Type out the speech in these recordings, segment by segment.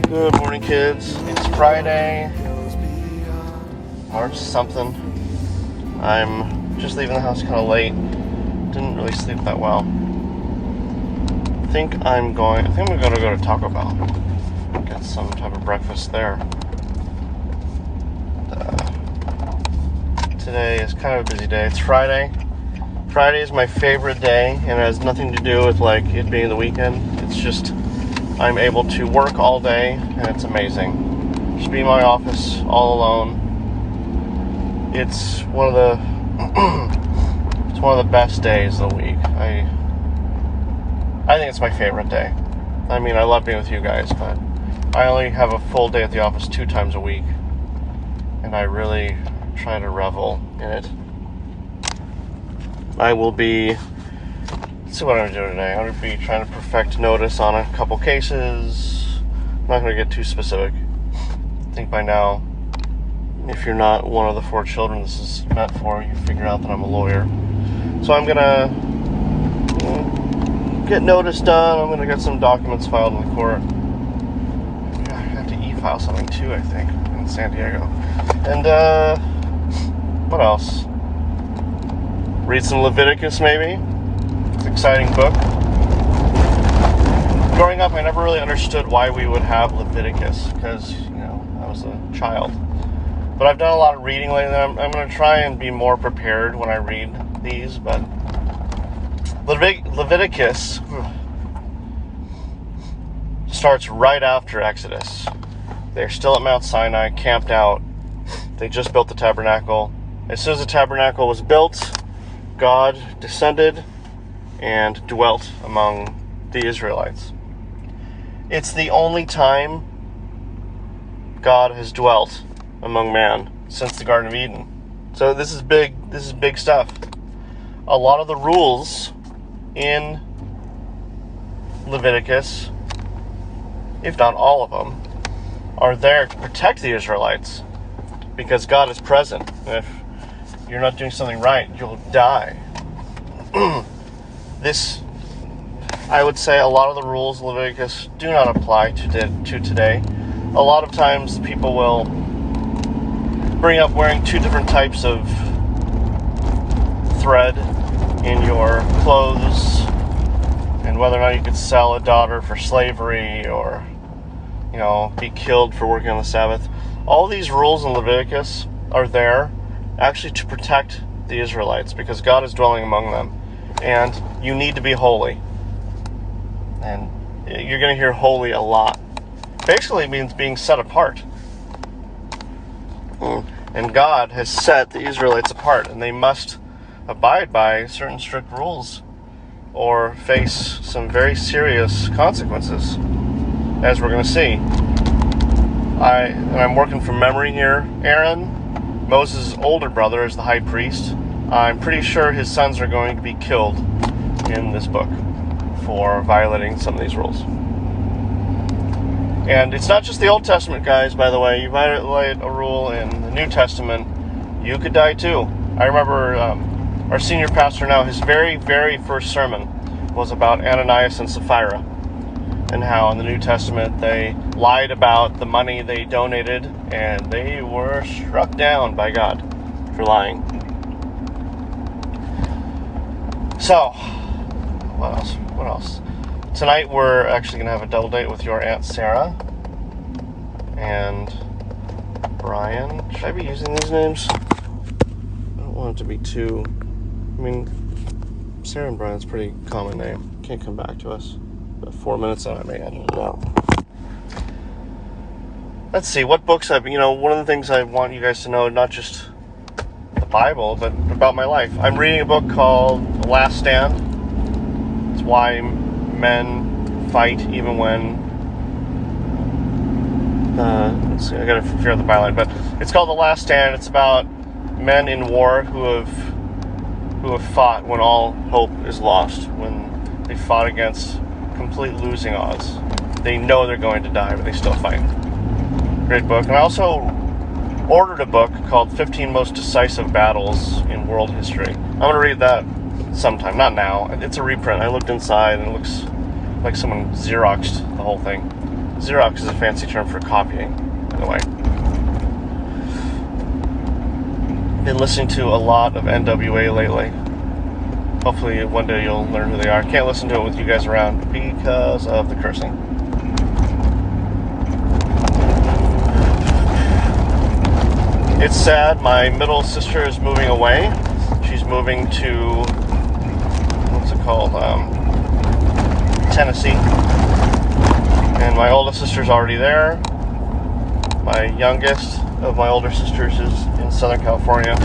Good morning, kids. It's Friday, March something. I'm just leaving the house kind of late. Didn't really sleep that well. I think I'm going to go to Taco Bell. Get some type of breakfast there. Today is kind of a busy day. It's Friday. Friday is my favorite day, and it has nothing to do with like it being the weekend. It's just I'm able to work all day, and it's amazing. Just be in my office all alone. It's one of the best days of the week. I think it's my favorite day. I mean, I love being with you guys, but I only have a full day at the office 2 times a week, and I really try to revel in it. I will be, let's see what I'm doing today. I'm going to be trying to perfect notice on a couple cases. I'm not going to get too specific. I think by now, if you're not one of the 4 children this is meant for, you figure out that I'm a lawyer. So I'm going to get notice done. I'm going to get some documents filed in the court. I have to e-file something too, I think, in San Diego. And, what else? Read some Leviticus, maybe. It's an exciting book. Growing up, I never really understood why we would have Leviticus, because, I was a child. But I've done a lot of reading lately, and I'm going to try and be more prepared when I read these, but Leviticus starts right after Exodus. They're still at Mount Sinai, camped out. They just built the tabernacle. As soon as the tabernacle was built, God descended and dwelt among the Israelites. It's the only time God has dwelt among man since the Garden of Eden. So this is big stuff. A lot of the rules in Leviticus, if not all of them, are there to protect the Israelites because God is present. If you're not doing something right, you'll die. I would say a lot of the rules in Leviticus do not apply to today. A lot of times people will bring up wearing 2 different types of thread in your clothes, and whether or not you could sell a daughter for slavery or, be killed for working on the Sabbath. All these rules in Leviticus are there actually to protect the Israelites because God is dwelling among them, and you need to be holy. And you're going to hear holy a lot. Basically it means being set apart. And God has set the Israelites apart, and they must abide by certain strict rules or face some very serious consequences, as we're going to see. I'm working from memory here. Aaron, Moses' older brother, is the high priest. I'm pretty sure his sons are going to be killed in this book for violating some of these rules. And it's not just the Old Testament, guys, by the way. You violate a rule in the New Testament, you could die too. I remember our senior pastor now, his very, very first sermon was about Ananias and Sapphira, and how in the New Testament they lied about the money they donated, and they were struck down by God for lying. So, what else? Tonight we're actually going to have a double date with your Aunt Sarah and Brian. Should I be using these names? I don't want it to be too... Sarah and Brian's a pretty common name. Can't come back to us. About 4 minutes and I may edit it out. Let's see, what books one of the things I want you guys to know, not just the Bible, but about my life. I'm reading a book called The Last Stand. It's why men fight even when... let's see, I gotta figure out the byline, but it's called The Last Stand. It's about men in war who have fought when all hope is lost, when they fought against complete losing odds. They know they're going to die, but they still fight. Great book. And I also ordered a book called 15 Most Decisive Battles in World History. I'm going to read that sometime, not now. It's a reprint. I looked inside and it looks like someone Xeroxed the whole thing. Xerox is a fancy term for copying, by the way. Been listening to a lot of NWA lately. Hopefully one day you'll learn who they are. Can't listen to it with you guys around because of the cursing. It's sad. My middle sister is moving away. She's moving to, what's it called? Tennessee. And my oldest sister's already there. My youngest of my older sisters is in Southern California.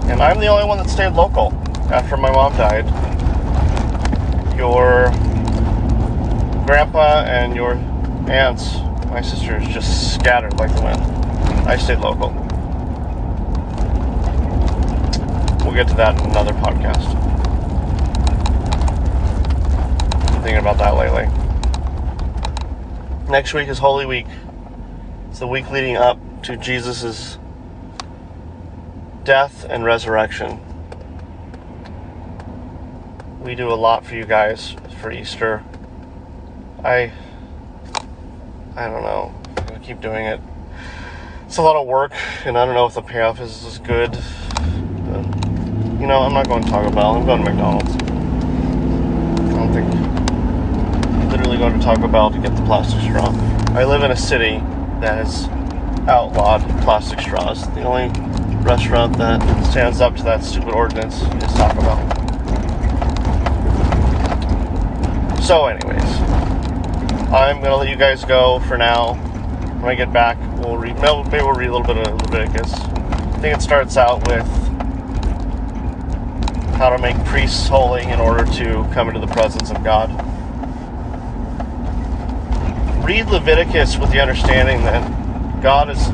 And I'm the only one that stayed local after my mom died. Your grandpa and your aunts, my sisters, just scattered like the wind. I stayed local. We'll get to that in another podcast. I'm thinking about that lately. Next week is Holy Week. It's the week leading up to Jesus' death and resurrection. We do a lot for you guys for Easter. I don't know. I'm going to keep doing it. It's a lot of work, and I don't know if the payoff is as good. You know, I'm not going to Taco Bell. I'm going to McDonald's. I don't think... literally going to Taco Bell to get the plastic straw. I live in a city that has outlawed plastic straws. The only restaurant that stands up to that stupid ordinance is Taco Bell. So anyways, I'm going to let you guys go for now. When I get back, maybe we'll read a little bit of Leviticus. I think it starts out with how to make priests holy in order to come into the presence of God. Read Leviticus with the understanding that God is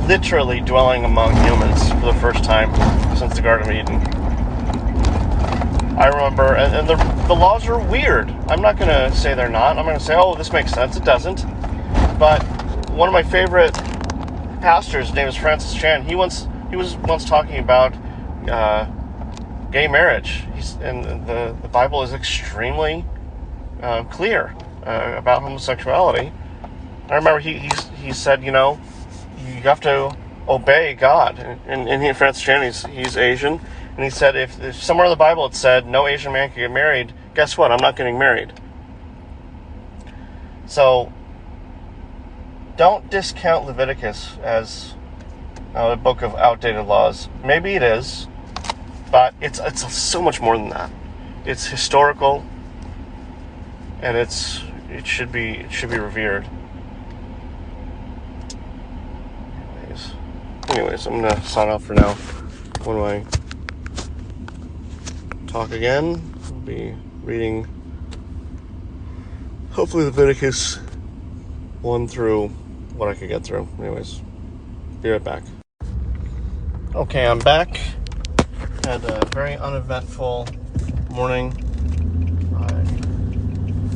literally dwelling among humans for the first time since the Garden of Eden. I remember, and the laws are weird. I'm not going to say they're not. I'm going to say, oh, this makes sense. It doesn't. But one of my favorite pastors, his name is Francis Chan, he was once talking about gay marriage. And the Bible is extremely clear about homosexuality. I remember he said, you know, you have to obey God. And Francis Chan, he's Asian. And he said, if somewhere in the Bible it said no Asian man can get married, guess what? I'm not getting married. So, don't discount Leviticus as a book of outdated laws. Maybe it is, but it's so much more than that. It's historical, and it should be revered. Anyways, I'm gonna sign off for now. When I talk again, I'll be reading hopefully Leviticus 1 through what I could get through. Anyways, be right back. Okay, I'm back. Had a very uneventful morning. I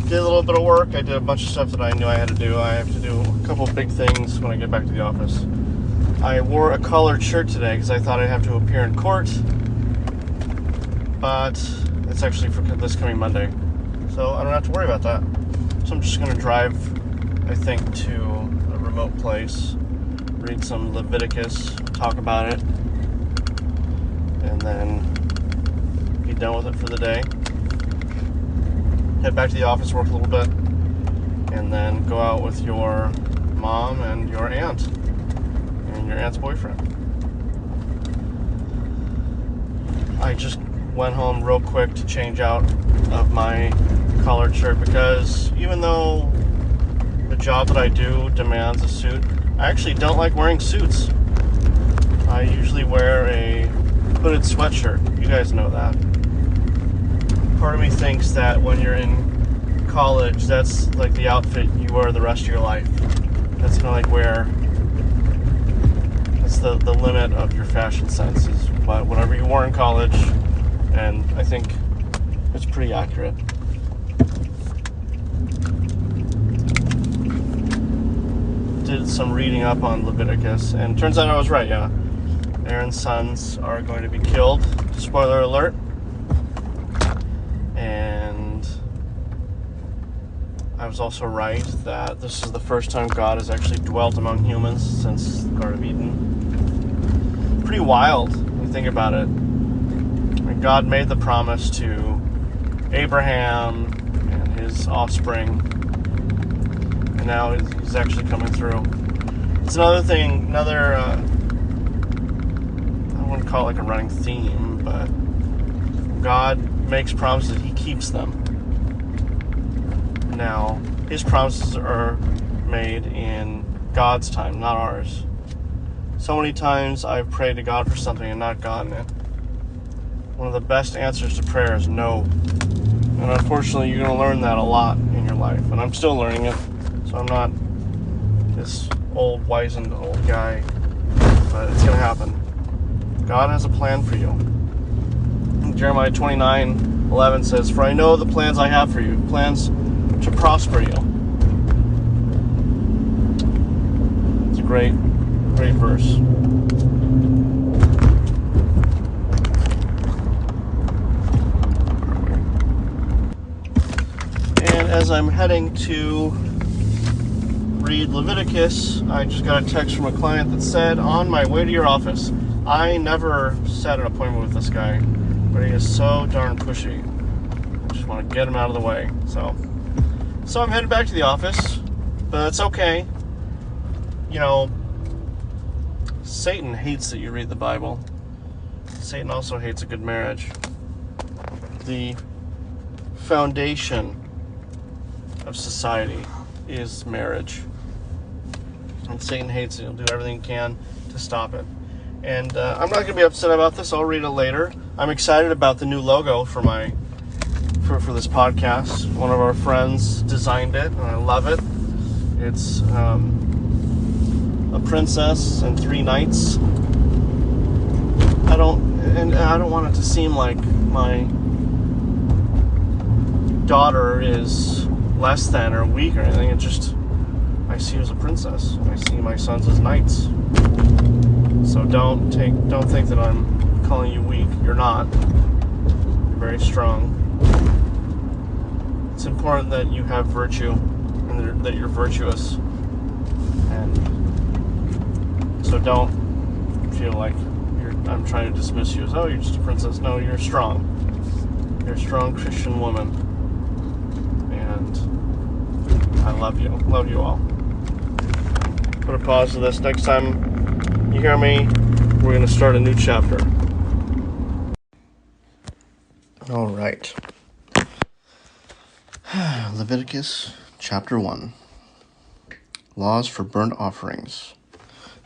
did a little bit of work. I did a bunch of stuff that I knew I had to do. I have to do a couple big things when I get back to the office. I wore a collared shirt today because I thought I'd have to appear in court, but it's actually for this coming Monday, so I don't have to worry about that. So I'm just going to drive, I think, to a remote place, read some Leviticus, talk about it, and then be done with it for the day. Head back to the office, work a little bit, and then go out with your mom and your aunt and your aunt's boyfriend. I just went home real quick to change out of my collared shirt because even though the job that I do demands a suit, I actually don't like wearing suits. I usually wear a hooded sweatshirt. You guys know that. Part of me thinks that when you're in college, that's like the outfit you wear the rest of your life. That's kind of like where it's the limit of your fashion sense is whatever you wore in college, and I think it's pretty accurate. Did some reading up on Leviticus, and turns out I was right, yeah. Aaron's sons are going to be killed. Spoiler alert. And I was also right that this is the first time God has actually dwelt among humans since the Garden of Eden. Pretty wild when you think about it. And God made the promise to Abraham and his offspring, and now he's actually coming through. It's another thing, I wouldn't call it like a running theme, but God makes promises, he keeps them. Now, his promises are made in God's time, not ours. So many times I've prayed to God for something and not gotten it. One of the best answers to prayer is no. And unfortunately, you're going to learn that a lot in your life. And I'm still learning it. So I'm not this old, wizened old guy. But it's going to happen. God has a plan for you. Jeremiah 29:11 says, "For I know the plans I have for you, plans to prosper you." It's a great, great verse. And as I'm heading to read Leviticus, I just got a text from a client that said, "On my way to your office." I never set an appointment with this guy, but he is so darn pushy. I just want to get him out of the way. So I'm headed back to the office, but it's okay. You know, Satan hates that you read the Bible. Satan also hates a good marriage. The foundation of society is marriage. And Satan hates it. He'll do everything he can to stop it. And I'm not going to be upset about this. I'll read it later. I'm excited about the new logo for this podcast. One of our friends designed it, and I love it. It's a princess and 3 knights. I don't want it to seem like my daughter is less than or weak or anything. I see her as a princess. I see my sons as knights. So don't think that I'm calling you weak. You're not. You're very strong. It's important that you have virtue and that you're virtuous. And so don't feel like I'm trying to dismiss you as, oh, you're just a princess. No, you're strong. You're a strong Christian woman. And I love you. Love you all. Put a pause to this. Next time you hear me, we're going to start a new chapter. All right. Leviticus chapter 1. Laws for burnt offerings.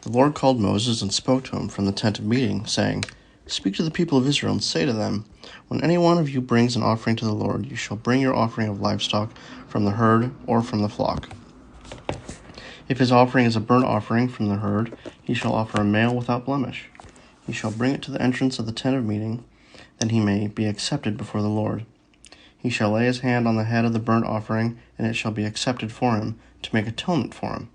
The Lord called Moses and spoke to him from the tent of meeting, saying, "Speak to the people of Israel and say to them, when any one of you brings an offering to the Lord, you shall bring your offering of livestock from the herd or from the flock. If his offering is a burnt offering from the herd, he shall offer a male without blemish. He shall bring it to the entrance of the tent of meeting, that he may be accepted before the Lord. He shall lay his hand on the head of the burnt offering, and it shall be accepted for him, to make atonement for him.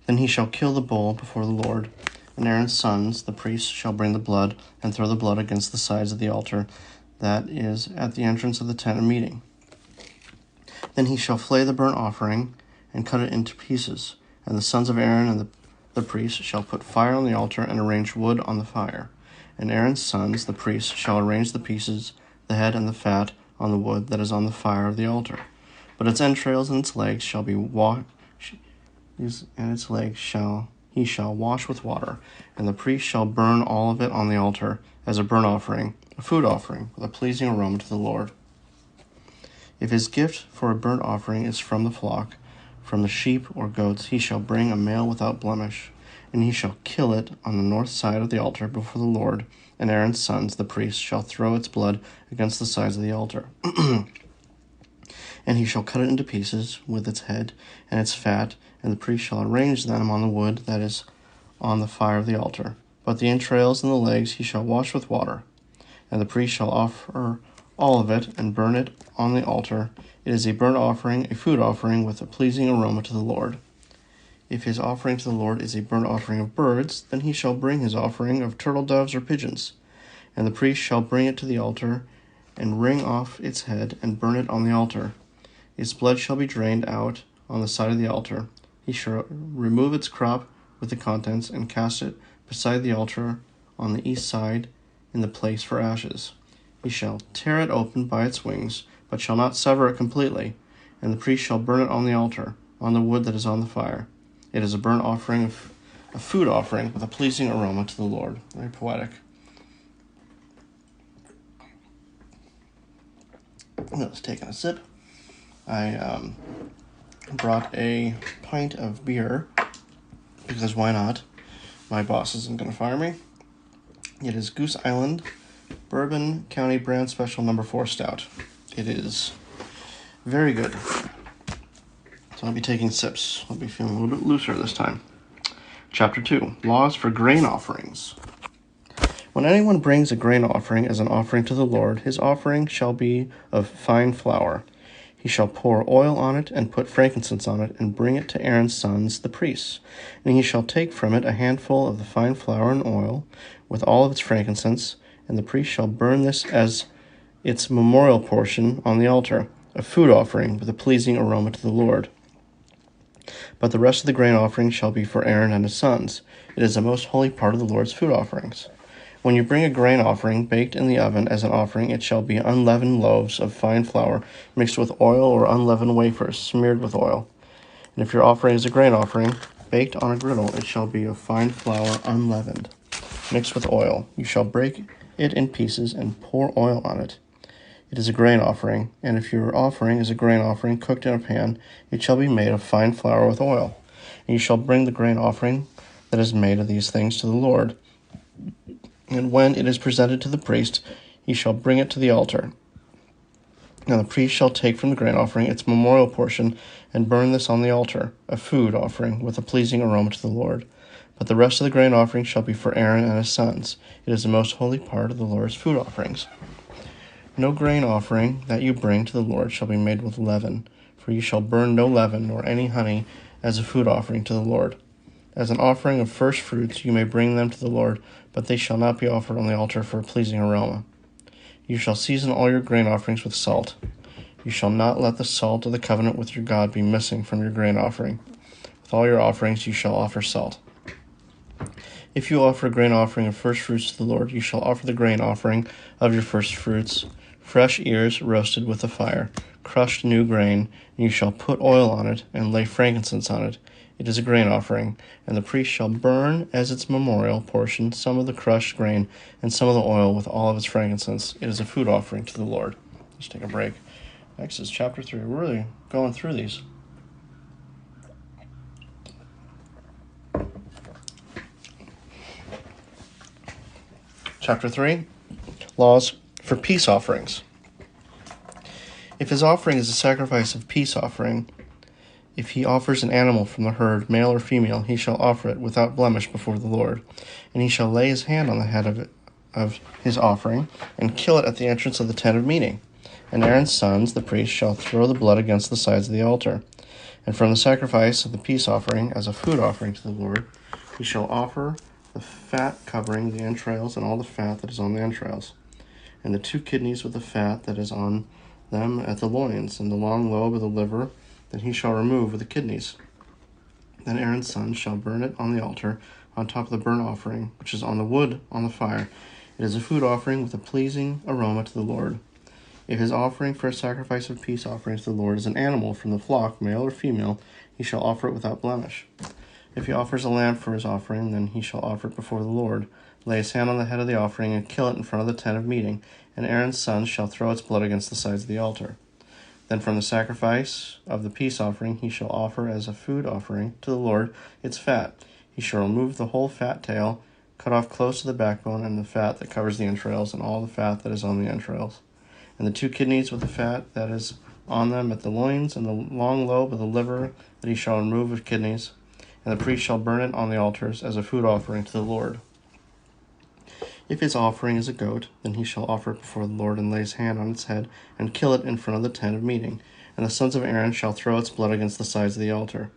Then he shall kill the bull before the Lord, and Aaron's sons, the priests, shall bring the blood, and throw the blood against the sides of the altar that is at the entrance of the tent of meeting. Then he shall flay the burnt offering, and cut it into pieces, and the sons of Aaron and the priests shall put fire on the altar and arrange wood on the fire. And Aaron's sons, the priests, shall arrange the pieces, the head and the fat, on the wood that is on the fire of the altar. But its entrails and its legs shall be he shall wash with water, and the priest shall burn all of it on the altar as a burnt offering, a food offering, with a pleasing aroma to the Lord. If his gift for a burnt offering is from the flock, from the sheep or goats, he shall bring a male without blemish, and he shall kill it on the north side of the altar before the Lord, and Aaron's sons, the priests, shall throw its blood against the sides of the altar. And he shall cut it into pieces, with its head and its fat, and the priest shall arrange them on the wood that is on the fire of the altar. But the entrails and the legs he shall wash with water. And the priest shall offer all of it, and burn it on the altar. It is a burnt offering, a food offering, with a pleasing aroma to the Lord. If his offering to the Lord is a burnt offering of birds, then he shall bring his offering of turtle doves or pigeons. And the priest shall bring it to the altar, and wring off its head, and burn it on the altar. Its blood shall be drained out on the side of the altar. He shall remove its crop with the contents and cast it beside the altar on the east side in the place for ashes. He shall tear it open by its wings, but shall not sever it completely, and the priest shall burn it on the altar, on the wood that is on the fire. It is a burnt offering, a food offering with a pleasing aroma to the Lord. Very poetic. Let's take a sip. I brought a pint of beer, because why not? My boss isn't going to fire me. It is Goose Island Bourbon County Brand Special No. 4 Stout. It is very good. So I'll be taking sips. I'll be feeling a little bit looser this time. Chapter 2, Laws for Grain Offerings. When anyone brings a grain offering as an offering to the Lord, his offering shall be of fine flour. He shall pour oil on it and put frankincense on it and bring it to Aaron's sons, the priests. And he shall take from it a handful of the fine flour and oil with all of its frankincense, and the priest shall burn this as its memorial portion on the altar, a food offering with a pleasing aroma to the Lord. But the rest of the grain offering shall be for Aaron and his sons. It is the most holy part of the Lord's food offerings. When you bring a grain offering baked in the oven as an offering, it shall be unleavened loaves of fine flour mixed with oil, or unleavened wafers smeared with oil. And if your offering is a grain offering baked on a griddle, it shall be of fine flour unleavened, mixed with oil. You shall break it in pieces and pour oil on it. It is a grain offering, and if your offering is a grain offering cooked in a pan, it shall be made of fine flour with oil. And you shall bring the grain offering that is made of these things to the Lord. And when it is presented to the priest, he shall bring it to the altar. Now the priest shall take from the grain offering its memorial portion and burn this on the altar, a food offering with a pleasing aroma to the Lord. But the rest of the grain offering shall be for Aaron and his sons. It is the most holy part of the Lord's food offerings. No grain offering that you bring to the Lord shall be made with leaven, for you shall burn no leaven nor any honey as a food offering to the Lord. As an offering of first fruits you may bring them to the Lord, but they shall not be offered on the altar for a pleasing aroma. You shall season all your grain offerings with salt. You shall not let the salt of the covenant with your God be missing from your grain offering. With all your offerings you shall offer salt. If you offer a grain offering of first fruits to the Lord, you shall offer the grain offering of your first fruits, fresh ears roasted with the fire, crushed new grain, and you shall put oil on it and lay frankincense on it. It is a grain offering, and the priest shall burn as its memorial portion some of the crushed grain and some of the oil with all of its frankincense. It is a food offering to the Lord. Let's take a break. Next is chapter 3. We're really going through these. Chapter 3, Laws for Peace Offerings. If his offering is a sacrifice of peace offering, if he offers an animal from the herd, male or female, he shall offer it without blemish before the Lord. And he shall lay his hand on the head of his offering, and kill it at the entrance of the tent of meeting. And Aaron's sons, the priests, shall throw the blood against the sides of the altar. And from the sacrifice of the peace offering, as a food offering to the Lord, he shall offer the fat covering the entrails and all the fat that is on the entrails, and the 2 kidneys with the fat that is on them at the loins, and the long lobe of the liver that he shall remove with the kidneys. Then Aaron's sons shall burn it on the altar, on top of the burnt offering, which is on the wood on the fire. It is a food offering with a pleasing aroma to the Lord. If his offering for a sacrifice of peace offering to the Lord is an animal from the flock, male or female, he shall offer it without blemish. If he offers a lamb for his offering, then he shall offer it before the Lord, lay his hand on the head of the offering, and kill it in front of the tent of meeting, and Aaron's sons shall throw its blood against the sides of the altar. Then from the sacrifice of the peace offering he shall offer as a food offering to the Lord its fat. He shall remove the whole fat tail, cut off close to the backbone, and the fat that covers the entrails, and all the fat that is on the entrails, and the 2 kidneys with the fat that is on them at the loins, and the long lobe of the liver that he shall remove with kidneys. And the priest shall burn it on the altars as a food offering to the Lord. If his offering is a goat, then he shall offer it before the Lord, and lay his hand on its head, and kill it in front of the tent of meeting. And the sons of Aaron shall throw its blood against the sides of the altar.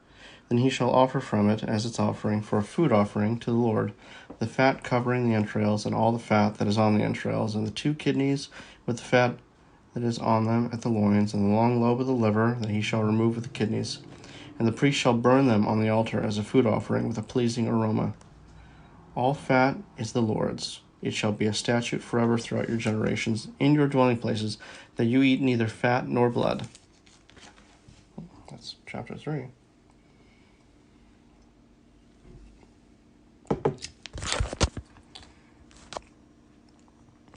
Then he shall offer from it as its offering for a food offering to the Lord, the fat covering the entrails, and all the fat that is on the entrails, and the 2 kidneys with the fat that is on them at the loins, and the long lobe of the liver that he shall remove with the kidneys. And the priest shall burn them on the altar as a food offering with a pleasing aroma. All fat is the Lord's. It shall be a statute forever throughout your generations in your dwelling places, that you eat neither fat nor blood. That's chapter 3.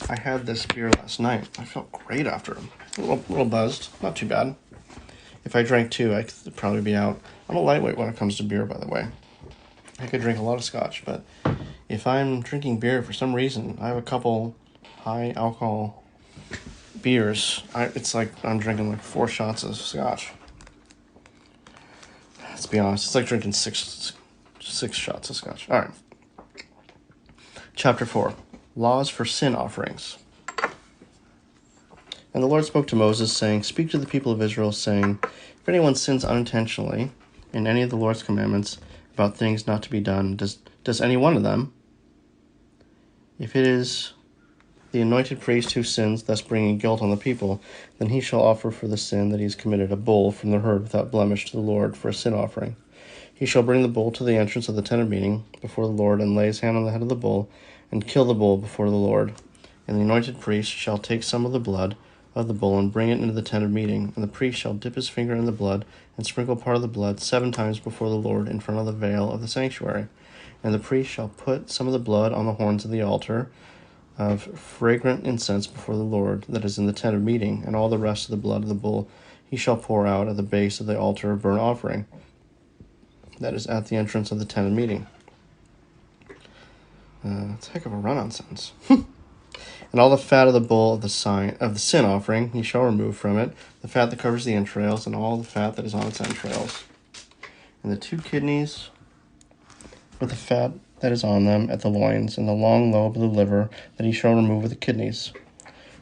I had this beer last night. I felt great after it. A little buzzed. Not too bad. If I drank 2, I could probably be out. I'm a lightweight when it comes to beer, by the way. I could drink a lot of scotch, but if I'm drinking beer for some reason, I have a couple high alcohol beers. It's like I'm drinking like 4 shots of scotch. Let's be honest. It's like drinking six shots of scotch. All right. Chapter 4. Laws for sin offerings. And the Lord spoke to Moses, saying, Speak to the people of Israel, saying, If anyone sins unintentionally in any of the Lord's commandments about things not to be done, does any one of them, if it is the anointed priest who sins, thus bringing guilt on the people, then he shall offer for the sin that he has committed a bull from the herd without blemish to the Lord for a sin offering. He shall bring the bull to the entrance of the tent of meeting before the Lord, and lay his hand on the head of the bull, and kill the bull before the Lord. And the anointed priest shall take some of the blood of the bull and bring it into the tent of meeting, and the priest shall dip his finger in the blood and sprinkle part of the blood 7 times before the Lord in front of the veil of the sanctuary. And the priest shall put some of the blood on the horns of the altar of fragrant incense before the Lord that is in the tent of meeting, and all the rest of the blood of the bull he shall pour out at the base of the altar of burnt offering that is at the entrance of the tent of meeting. It's a heck of a run-on sentence. And all the fat of the bull of the sin offering he shall remove from it, the fat that covers the entrails, and all the fat that is on its entrails, and the 2 kidneys with the fat that is on them at the loins, and the long lobe of the liver that he shall remove with the kidneys,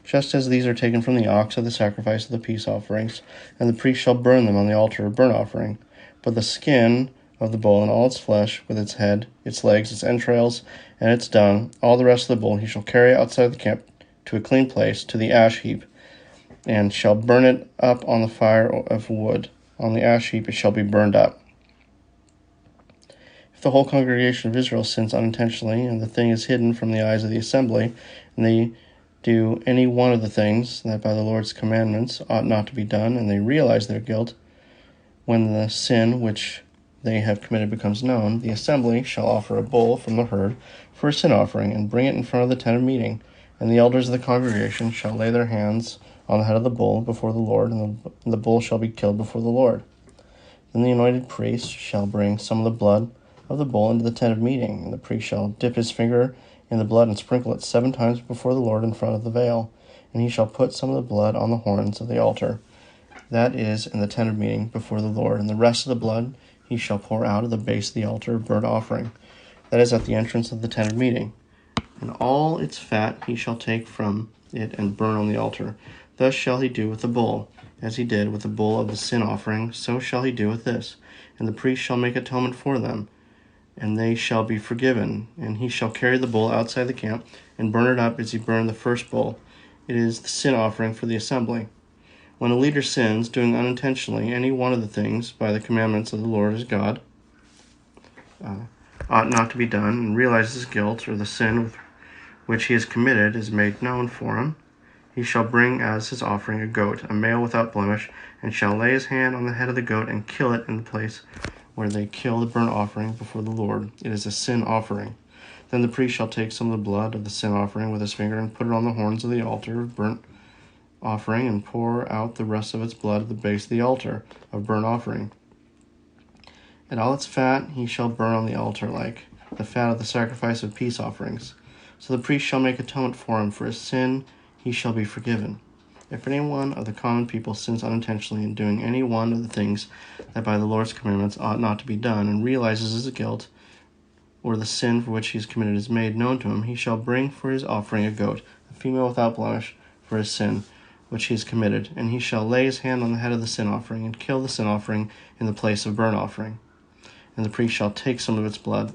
just as these are taken from the ox of the sacrifice of the peace offerings, and the priest shall burn them on the altar of burnt offering. But the skin of the bull and all its flesh, with its head, its legs, its entrails, and its dung, all the rest of the bull he shall carry outside the camp to a clean place, to the ash heap, and shall burn it up on the fire of wood. On the ash heap it shall be burned up. If the whole congregation of Israel sins unintentionally, and the thing is hidden from the eyes of the assembly, and they do any one of the things that by the Lord's commandments ought not to be done, and they realize their guilt, when the sin which they have committed becomes known, the assembly shall offer a bull from the herd for a sin offering, and bring it in front of the tent of meeting. And the elders of the congregation shall lay their hands on the head of the bull before the Lord, and the bull shall be killed before the Lord. Then the anointed priest shall bring some of the blood of the bull into the tent of meeting, and the priest shall dip his finger in the blood and sprinkle it 7 times before the Lord in front of the veil. And he shall put some of the blood on the horns of the altar that is in the tent of meeting before the Lord, and the rest of the blood he shall pour out of the base of the altar of burnt offering that is at the entrance of the tent of meeting. And all its fat he shall take from it and burn on the altar. Thus shall he do with the bull, as he did with the bull of the sin offering, so shall he do with this. And the priest shall make atonement for them, and they shall be forgiven. And he shall carry the bull outside the camp, and burn it up as he burned the first bull. It is the sin offering for the assembly. When a leader sins, doing unintentionally any one of the things by the commandments of the Lord his God, ought not to be done, and realizes his guilt, or the sin which he has committed is made known for him, he shall bring as his offering a goat, a male without blemish, and shall lay his hand on the head of the goat and kill it in the place where they kill the burnt offering before the Lord. It is a sin offering. Then the priest shall take some of the blood of the sin offering with his finger and put it on the horns of the altar of burnt offering, and pour out the rest of its blood at the base of the altar of burnt offering. And all its fat he shall burn on the altar, like the fat of the sacrifice of peace offerings. So the priest shall make atonement for him. For his sin he shall be forgiven. If any one of the common people sins unintentionally in doing any one of the things that by the Lord's commandments ought not to be done, and realizes his guilt, or the sin for which he is committed is made known to him, he shall bring for his offering a goat, a female without blemish, for his sin which he has committed, and he shall lay his hand on the head of the sin offering, and kill the sin offering in the place of burnt offering. And the priest shall take some of its blood,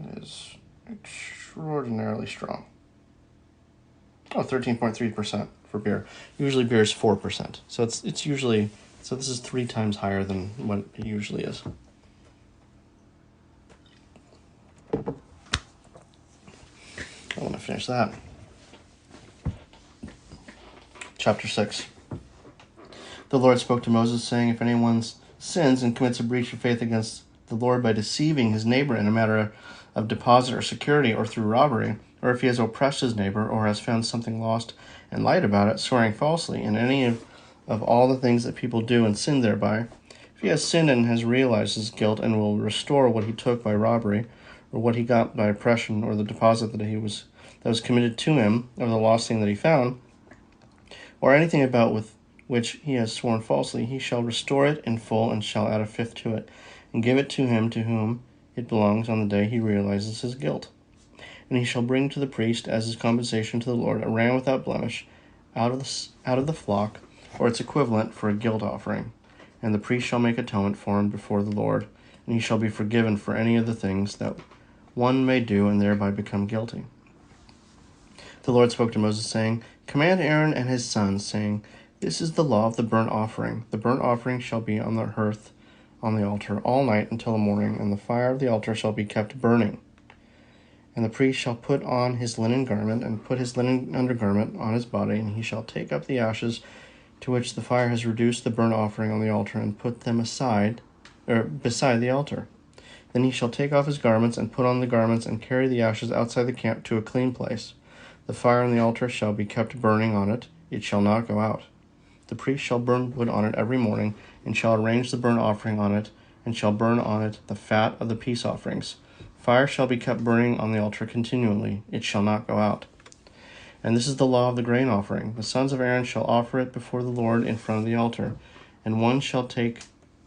It is extraordinarily strong. Oh, 13.3% for beer. Usually beer is 4%. So it's usually, so this is 3 times higher than what it usually is. I want to finish that. Chapter 6. The Lord spoke to Moses, saying, if anyone sins and commits a breach of faith against the Lord by deceiving his neighbor in a matter of deposit or security or through robbery, or if he has oppressed his neighbor or has found something lost and lied about it, swearing falsely, in any of all the things that people do and sin thereby, if he has sinned and has realized his guilt and will restore what he took by robbery, or what he got by oppression, or the deposit that was committed to him, or the lost thing that he found, or anything about with which he has sworn falsely, he shall restore it in full and shall add a fifth to it, and give it to him to whom it belongs on the day he realizes his guilt. And he shall bring to the priest as his compensation to the Lord a ram without blemish out of the flock, or its equivalent, for a guilt offering. And the priest shall make atonement for him before the Lord, and he shall be forgiven for any of the things that one may do and thereby become guilty. The Lord spoke to Moses, saying, command Aaron and his sons, saying, this is the law of the burnt offering. The burnt offering shall be on the hearth on the altar all night until the morning, and the fire of the altar shall be kept burning. And the priest shall put on his linen garment, and put his linen undergarment on his body, and he shall take up the ashes to which the fire has reduced the burnt offering on the altar, and put them beside the altar. Then he shall take off his garments, and put on the garments, and carry the ashes outside the camp to a clean place. The fire on the altar shall be kept burning on it, it shall not go out. The priest shall burn wood on it every morning, and shall arrange the burnt offering on it, and shall burn on it the fat of the peace offerings. Fire shall be kept burning on the altar continually, it shall not go out. And this is the law of the grain offering. The sons of Aaron shall offer it before the Lord in front of the altar, and one shall take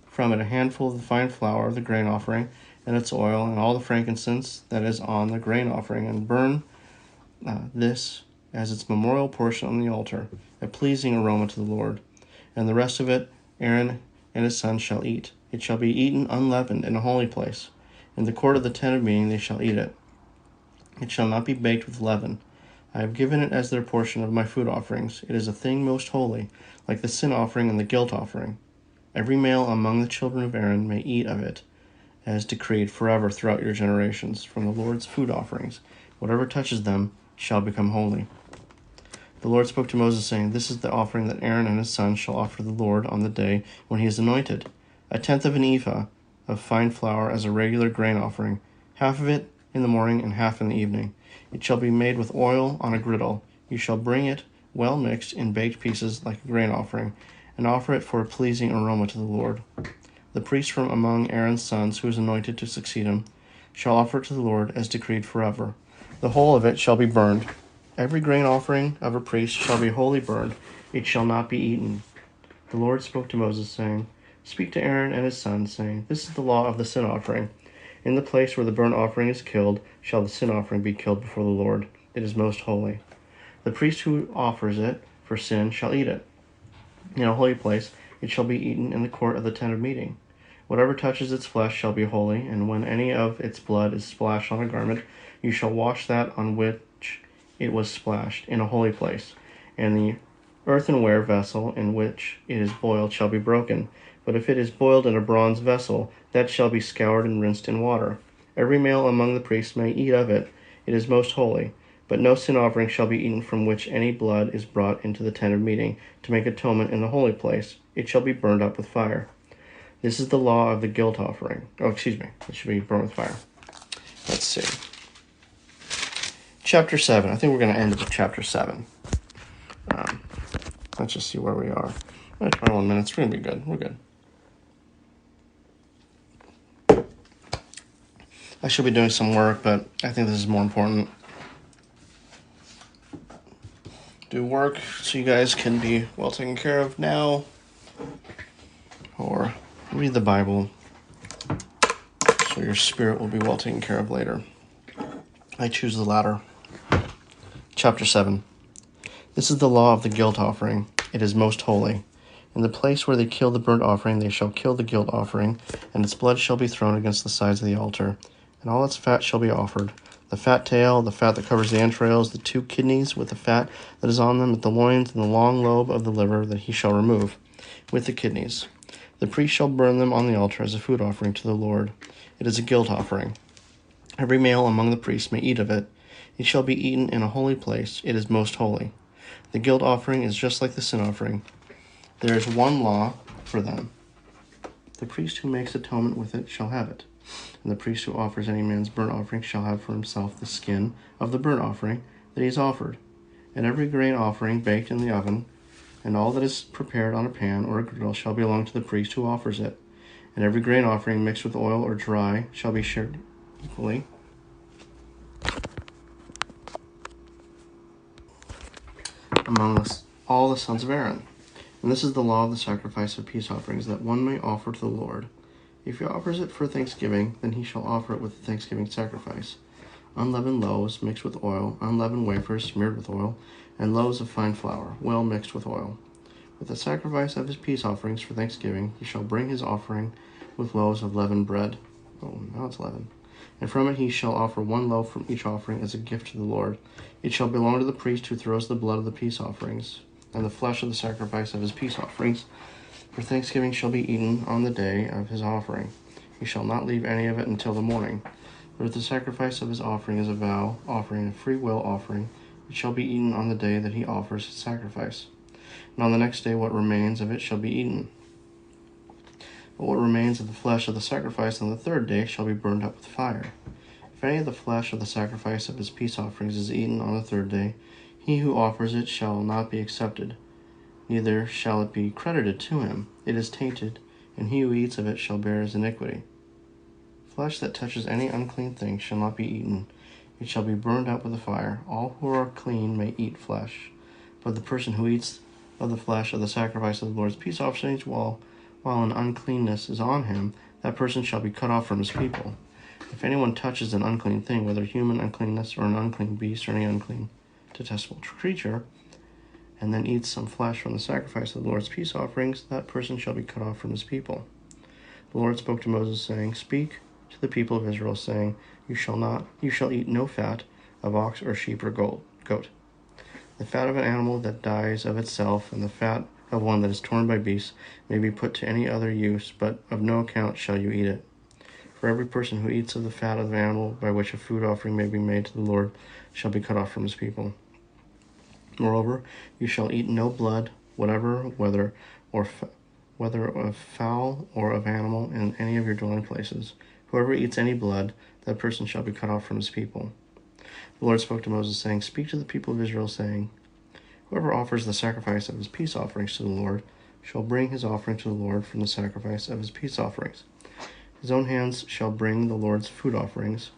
from it a handful of the fine flour of the grain offering, and its oil, and all the frankincense that is on the grain offering, and burn this as its memorial portion on the altar, a pleasing aroma to the Lord. And the rest of it Aaron and his sons shall eat. It shall be eaten unleavened in a holy place. In the court of the tent of meeting they shall eat it. It shall not be baked with leaven. I have given it as their portion of my food offerings. It is a thing most holy, like the sin offering and the guilt offering. Every male among the children of Aaron may eat of it, as decreed forever throughout your generations, from the Lord's food offerings. Whatever touches them shall become holy. The Lord spoke to Moses, saying, this is the offering that Aaron and his sons shall offer the Lord on the day when he is anointed, 1/10 of an ephah of fine flour as a regular grain offering, half of it in the morning and half in the evening. It shall be made with oil on a griddle. You shall bring it well mixed in baked pieces like a grain offering, and offer it for a pleasing aroma to the Lord. The priest from among Aaron's sons, who is anointed to succeed him, shall offer it to the Lord as decreed forever. The whole of it shall be burned. Every grain offering of a priest shall be wholly burned. It shall not be eaten. The Lord spoke to Moses, saying, speak to Aaron and his sons, saying, this is the law of the sin offering. In the place where the burnt offering is killed shall the sin offering be killed before the Lord. It is most holy. The priest who offers it for sin shall eat it. In a holy place it shall be eaten in the court of the tent of meeting. Whatever touches its flesh shall be holy, and when any of its blood is splashed on a garment, you shall wash that on which it was splashed in a holy place, and the earthenware vessel in which it is boiled shall be broken. But if it is boiled in a bronze vessel, that shall be scoured and rinsed in water. Every male among the priests may eat of it. It is most holy. But no sin offering shall be eaten from which any blood is brought into the tent of meeting to make atonement in the holy place. It shall be burned up with fire. This is the law of the guilt offering. It should be burned with fire. Let's see. Chapter 7. I think we're going to end with chapter 7. Let's just see where we are. 21 minutes. We're going to be good. We're good. I should be doing some work, but I think this is more important. Do work so you guys can be well taken care of now, or read the Bible so your spirit will be well taken care of later. I choose the latter. Chapter 7. This is the law of the guilt offering. It is most holy. In the place where they kill the burnt offering, they shall kill the guilt offering, and its blood shall be thrown against the sides of the altar. and all its fat shall be offered. The fat tail, the fat that covers the entrails, the 2 kidneys with the fat that is on them, the loins, and the long lobe of the liver that he shall remove, with the kidneys. The priest shall burn them on the altar as a food offering to the Lord. It is a guilt offering. Every male among the priests may eat of it. It shall be eaten in a holy place. It is most holy. The guilt offering is just like the sin offering. There is one law for them. The priest who makes atonement with it shall have it. And the priest who offers any man's burnt offering shall have for himself the skin of the burnt offering that he has offered. And every grain offering baked in the oven, and all that is prepared on a pan or a griddle shall belong to the priest who offers it. And every grain offering mixed with oil or dry shall be shared equally among all the sons of Aaron. And this is the law of the sacrifice of peace offerings, that one may offer to the Lord. If he offers it for thanksgiving, then he shall offer it with the thanksgiving sacrifice. Unleavened loaves mixed with oil, unleavened wafers smeared with oil, and loaves of fine flour, well mixed with oil. With the sacrifice of his peace offerings for thanksgiving, he shall bring his offering with loaves of leavened bread. Oh, now it's leavened. And from it he shall offer 1 loaf from each offering as a gift to the Lord. It shall belong to the priest who throws the blood of the peace offerings, and the flesh of the sacrifice of his peace offerings. For thanksgiving shall be eaten on the day of his offering. He shall not leave any of it until the morning. But if the sacrifice of his offering is a vow offering, a free will offering, it shall be eaten on the day that he offers his sacrifice. And on the next day what remains of it shall be eaten. But what remains of the flesh of the sacrifice on the 3rd day shall be burned up with fire. If any of the flesh of the sacrifice of his peace offerings is eaten on the 3rd day, he who offers it shall not be accepted, neither shall it be credited to him. It is tainted, and he who eats of it shall bear his iniquity. Flesh that touches any unclean thing shall not be eaten. It shall be burned up with the fire. All who are clean may eat flesh, but the person who eats of the flesh of the sacrifice of the Lord's peace offerings while an uncleanness is on him, that person shall be cut off from his people. If anyone touches an unclean thing, whether human uncleanness or an unclean beast or any unclean, detestable creature, and then eats some flesh from the sacrifice of the Lord's peace offerings, that person shall be cut off from his people. The Lord spoke to Moses, saying, Speak to the people of Israel, saying, You shall eat no fat of ox or sheep or goat. The fat of an animal that dies of itself, and the fat of one that is torn by beasts, may be put to any other use, but of no account shall you eat it. For every person who eats of the fat of the animal by which a food offering may be made to the Lord shall be cut off from his people. Moreover, you shall eat no blood, whether of fowl or of animal, in any of your dwelling places. Whoever eats any blood, that person shall be cut off from his people. The Lord spoke to Moses, saying, Speak to the people of Israel, saying, Whoever offers the sacrifice of his peace offerings to the Lord shall bring his offering to the Lord from the sacrifice of his peace offerings. His own hands shall bring the Lord's food offerings.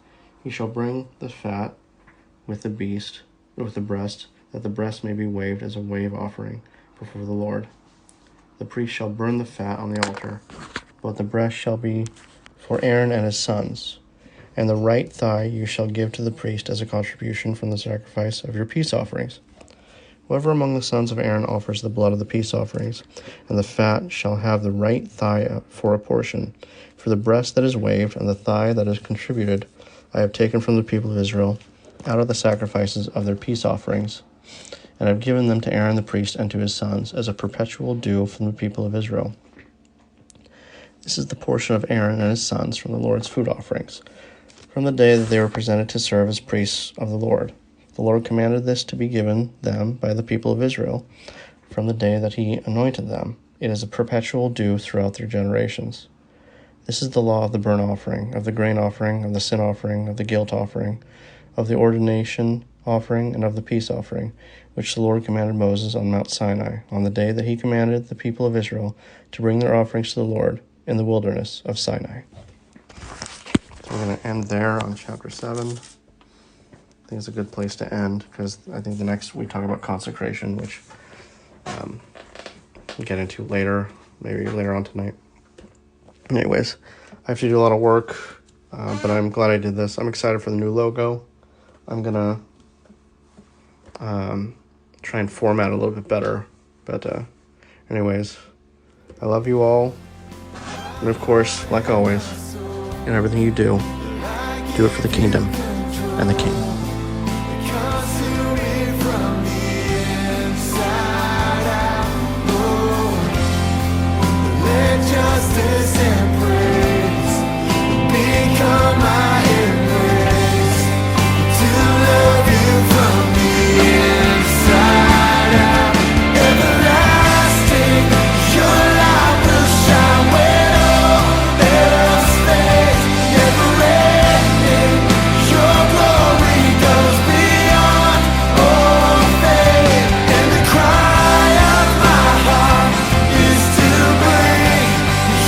He shall bring the fat with the breast, that the breast may be waved as a wave offering before the Lord. The priest shall burn the fat on the altar, but the breast shall be for Aaron and his sons. And the right thigh you shall give to the priest as a contribution from the sacrifice of your peace offerings. Whoever among the sons of Aaron offers the blood of the peace offerings, and the fat shall have the right thigh for a portion. For the breast that is waved and the thigh that is contributed, I have taken from the people of Israel out of the sacrifices of their peace offerings, and have given them to Aaron the priest and to his sons as a perpetual due from the people of Israel. This is the portion of Aaron and his sons from the Lord's food offerings, from the day that they were presented to serve as priests of the Lord. The Lord commanded this to be given them by the people of Israel from the day that he anointed them. It is a perpetual due throughout their generations. This is the law of the burnt offering, of the grain offering, of the sin offering, of the guilt offering, of the ordination offering, and of the peace offering, which the Lord commanded Moses on Mount Sinai, on the day that he commanded the people of Israel to bring their offerings to the Lord in the wilderness of Sinai. So we're going to end there on chapter 7. I think it's a good place to end, because I think the next we talk about consecration, which we'll get into later, maybe later on tonight. Anyways, I have to do a lot of work, but I'm glad I did this. I'm excited for the new logo. I'm going to try and format it a little bit better. But anyways, I love you all. And of course, like always, in everything you do, Do it for the kingdom and the King. Consume me from the inside out, Lord. Let justice and praise become my embrace. To love you from the inside out, everlasting. Your light will shine when all else fades. Never ending. Your glory goes beyond all faith. And the cry of my heart is to bring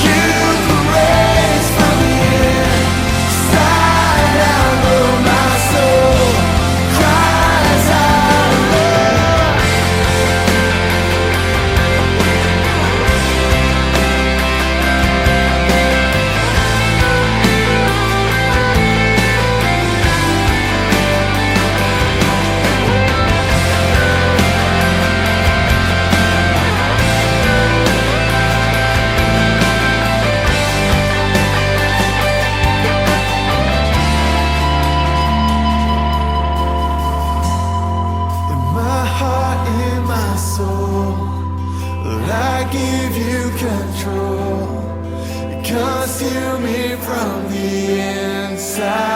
you praise from the inside out. Lord, my soul cries out, Lord. In my heart, in my soul, Lord, I give you control. Consume me from the inside.